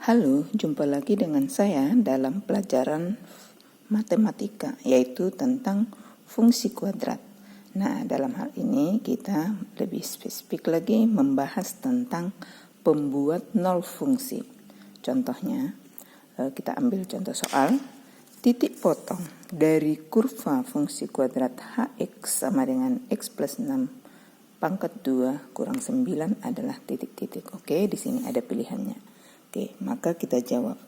Halo, jumpa lagi dengan saya dalam pelajaran matematika, yaitu tentang fungsi kuadrat. Nah, dalam hal ini kita lebih spesifik lagi membahas tentang pembuat nol fungsi. Contohnya, kita ambil contoh soal, titik potong dari kurva fungsi kuadrat hx sama dengan x plus 6 pangkat 2 kurang 9 adalah titik-titik. Oke, di sini ada pilihannya. Oke, maka kita jawab.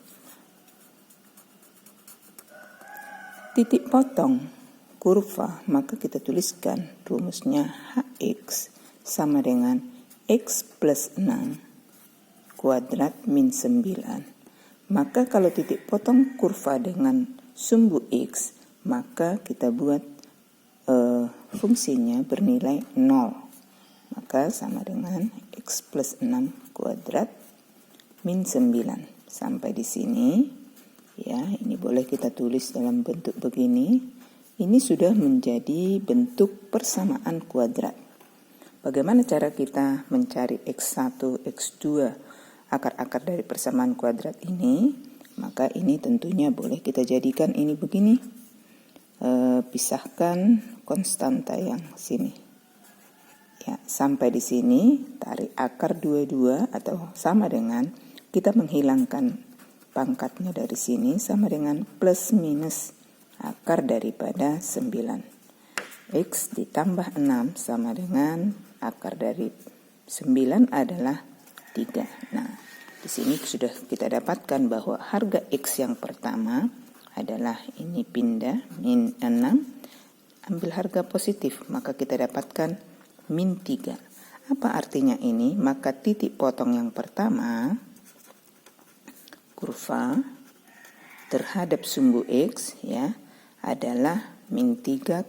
Titik potong kurva, maka kita tuliskan rumusnya hx sama dengan x plus 6 kuadrat min 9. Maka kalau titik potong kurva dengan sumbu x, maka kita buat fungsinya bernilai 0. Maka sama dengan x plus 6 kuadrat min 9. Sampai di sini ya, ini boleh kita tulis dalam bentuk begini. Ini sudah menjadi bentuk persamaan kuadrat. Bagaimana cara kita mencari x1, x2, akar-akar dari persamaan kuadrat ini? Maka ini tentunya boleh kita jadikan ini begini. Pisahkan konstanta yang sini. Ya, sampai di sini tarik akar 22 atau sama dengan kita menghilangkan pangkatnya dari sini sama dengan plus minus akar daripada 9. X ditambah 6 sama dengan akar dari 9 adalah 3. Nah, di sini sudah kita dapatkan bahwa harga X yang pertama adalah ini pindah min 6, ambil harga positif, maka kita dapatkan min 3. Apa artinya ini? Maka titik potong yang pertama kurva terhadap sumbu x ya adalah min 3,0.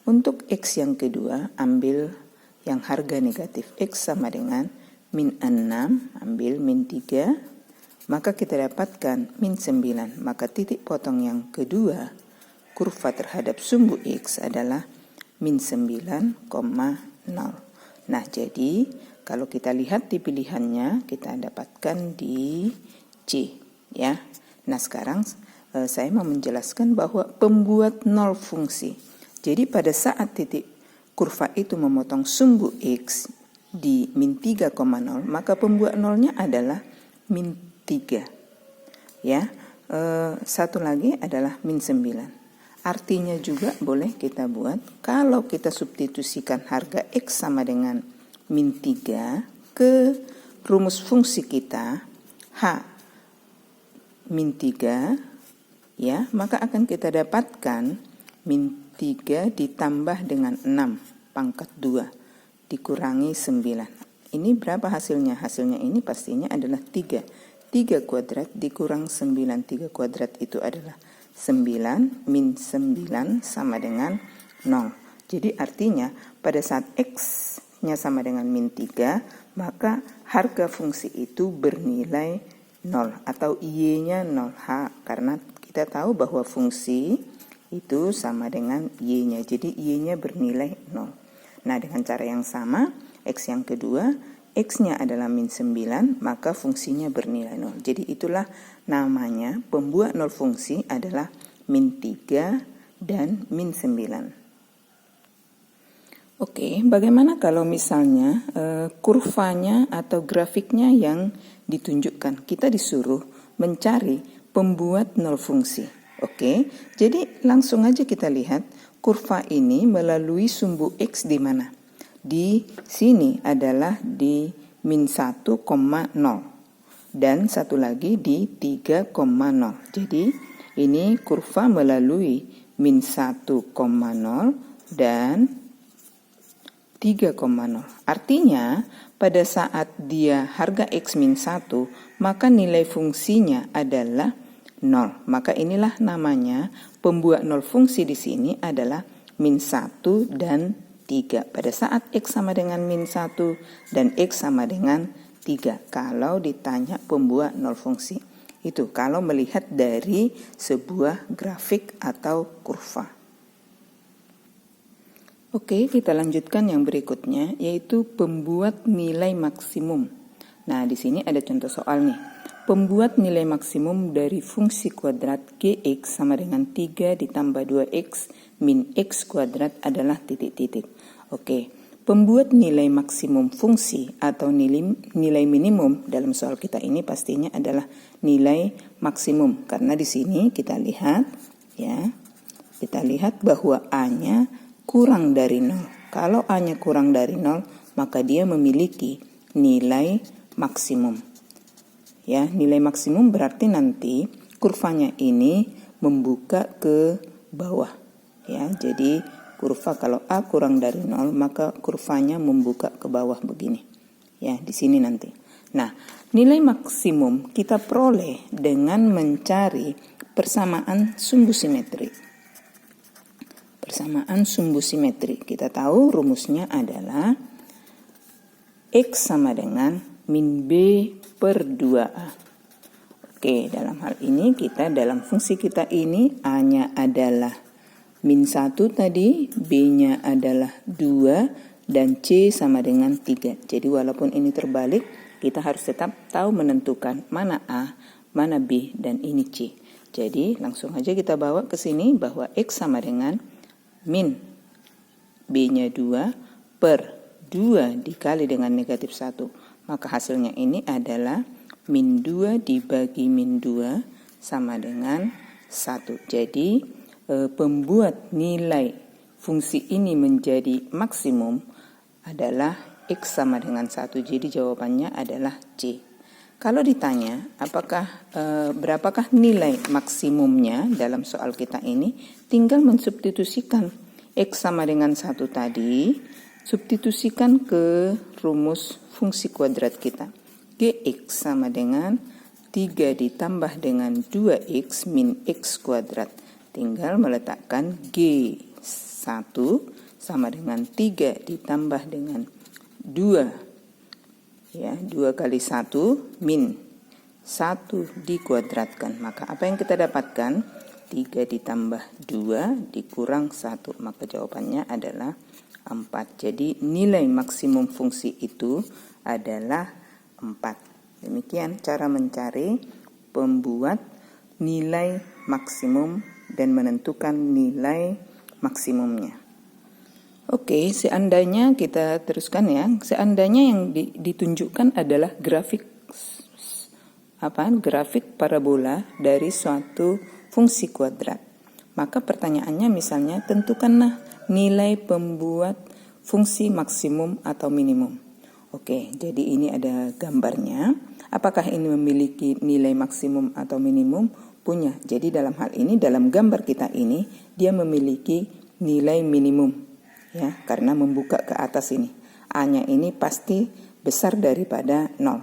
Untuk x yang kedua ambil yang harga negatif, x sama dengan min 6, ambil min 3, maka kita dapatkan min 9. Maka titik potong yang kedua kurva terhadap sumbu x adalah min 9,0. Nah, jadi kalau kita lihat di pilihannya, kita dapatkan di C, ya. Nah, sekarang saya mau menjelaskan bahwa pembuat nol fungsi. Jadi pada saat titik kurva itu memotong sumbu X di min 3,0, maka pembuat nolnya adalah min 3. Ya, satu lagi adalah min 9. Artinya juga boleh kita buat, kalau kita substitusikan harga X sama dengan min 3 ke rumus fungsi kita H min 3 ya, maka akan kita dapatkan min 3 ditambah dengan 6 pangkat 2 dikurangi 9. Ini berapa hasilnya? Hasilnya ini pastinya adalah 3. 3 kuadrat dikurang 9. 3 kuadrat itu adalah 9, min 9 sama dengan 0. Jadi artinya pada saat X nya sama dengan min 3, maka harga fungsi itu bernilai 0 atau Y-nya 0H, karena kita tahu bahwa fungsi itu sama dengan Y-nya, jadi Y-nya bernilai 0. Nah, dengan cara yang sama, X yang kedua, X-nya adalah min 9, maka fungsinya bernilai 0. Jadi itulah namanya pembuat nol fungsi adalah min 3 dan min 9. Oke, bagaimana kalau misalnya kurvanya atau grafiknya yang ditunjukkan? Kita disuruh mencari pembuat nol fungsi. Oke, jadi langsung aja kita lihat kurva ini melalui sumbu X di mana? Di sini adalah di min 1,0 dan satu lagi di 3,0. Jadi ini kurva melalui min 1,0 dan 3,0. Artinya pada saat dia harga X min 1, maka nilai fungsinya adalah 0. Maka inilah namanya pembuat nol fungsi di sini adalah min 1 dan 3. Pada saat X sama dengan min 1 dan X sama dengan 3. Kalau ditanya pembuat nol fungsi. Itu kalau melihat dari sebuah grafik atau kurva. Oke, kita lanjutkan yang berikutnya, yaitu pembuat nilai maksimum. Nah, di sini ada contoh soal nih. Pembuat nilai maksimum dari fungsi kuadrat Gx sama dengan 3 ditambah 2x min x kuadrat adalah titik-titik. Oke, pembuat nilai maksimum fungsi atau nilai minimum dalam soal kita ini pastinya adalah nilai maksimum. Karena di sini kita lihat ya, kita lihat bahwa A-nya kurang dari 0. Kalau A-nya kurang dari 0, maka dia memiliki nilai maksimum. Ya, nilai maksimum berarti nanti kurvanya ini membuka ke bawah. Ya, jadi kurva kalau A kurang dari 0, maka kurvanya membuka ke bawah begini. Ya, di sini nanti. Nah, nilai maksimum kita peroleh dengan mencari persamaan sumbu simetri. Persamaan sumbu simetri. Kita tahu rumusnya adalah X sama dengan min B per 2A. Oke, dalam hal ini kita dalam fungsi kita ini A-nya adalah min 1 tadi, B-nya adalah 2, dan C sama dengan 3. Jadi walaupun ini terbalik, kita harus tetap tahu menentukan mana A, mana B, dan ini C. Jadi langsung aja kita bawa ke sini bahwa X sama dengan min B-nya 2 per 2 dikali dengan negatif 1. Maka hasilnya ini adalah min 2 dibagi min 2 sama dengan 1. Jadi pembuat nilai fungsi ini menjadi maksimum adalah X sama dengan 1. Jadi jawabannya adalah C. Kalau ditanya apakah berapakah nilai maksimumnya dalam soal kita ini, tinggal mensubstitusikan X sama dengan 1 tadi, substitusikan ke rumus fungsi kuadrat kita. Gx sama dengan 3 ditambah dengan 2x min x kuadrat. Tinggal meletakkan G1 sama dengan 3 ditambah dengan 2. Ya, 2 kali 1 min 1 dikuadratkan. Maka apa yang kita dapatkan? 3 ditambah 2 dikurang 1. Maka jawabannya adalah 4. Jadi nilai maksimum fungsi itu adalah 4. Demikian cara mencari pembuat nilai maksimum dan menentukan nilai maksimumnya. Oke, seandainya kita teruskan ya. Seandainya yang ditunjukkan adalah grafik parabola dari suatu fungsi kuadrat. Maka pertanyaannya misalnya tentukanlah nilai pembuat fungsi maksimum atau minimum. Oke, jadi ini ada gambarnya. Apakah ini memiliki nilai maksimum atau minimum? Punya. Jadi dalam hal ini, dalam gambar kita ini, dia memiliki nilai minimum. Ya, karena membuka ke atas ini. A-nya ini pasti besar daripada 0.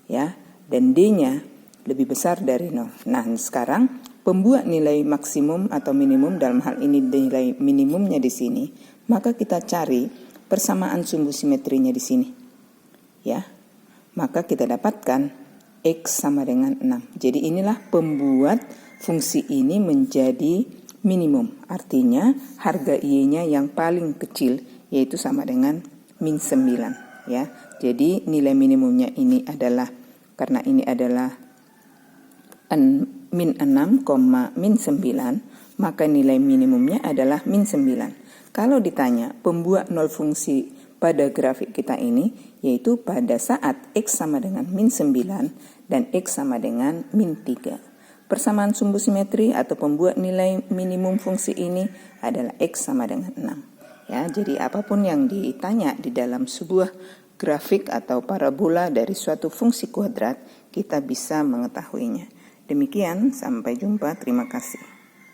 Ya, dan D-nya lebih besar dari 0. Nah, sekarang pembuat nilai maksimum atau minimum, dalam hal ini nilai minimumnya di sini, maka kita cari persamaan sumbu simetrinya di sini. Ya, maka kita dapatkan X sama dengan 6. Jadi inilah pembuat fungsi ini menjadi minimum. Artinya harga Y-nya yang paling kecil yaitu sama dengan min 9. Ya, jadi nilai minimumnya ini adalah, karena ini adalah min 6, min 9, maka nilai minimumnya adalah min 9. Kalau ditanya pembuat nol fungsi pada grafik kita ini, yaitu pada saat X sama dengan min 9 dan X sama dengan min 3. Persamaan sumbu simetri atau pembuat nilai minimum fungsi ini adalah X sama dengan 6. Ya, jadi apapun yang ditanya di dalam sebuah grafik atau parabola dari suatu fungsi kuadrat, kita bisa mengetahuinya. Demikian, sampai jumpa, terima kasih.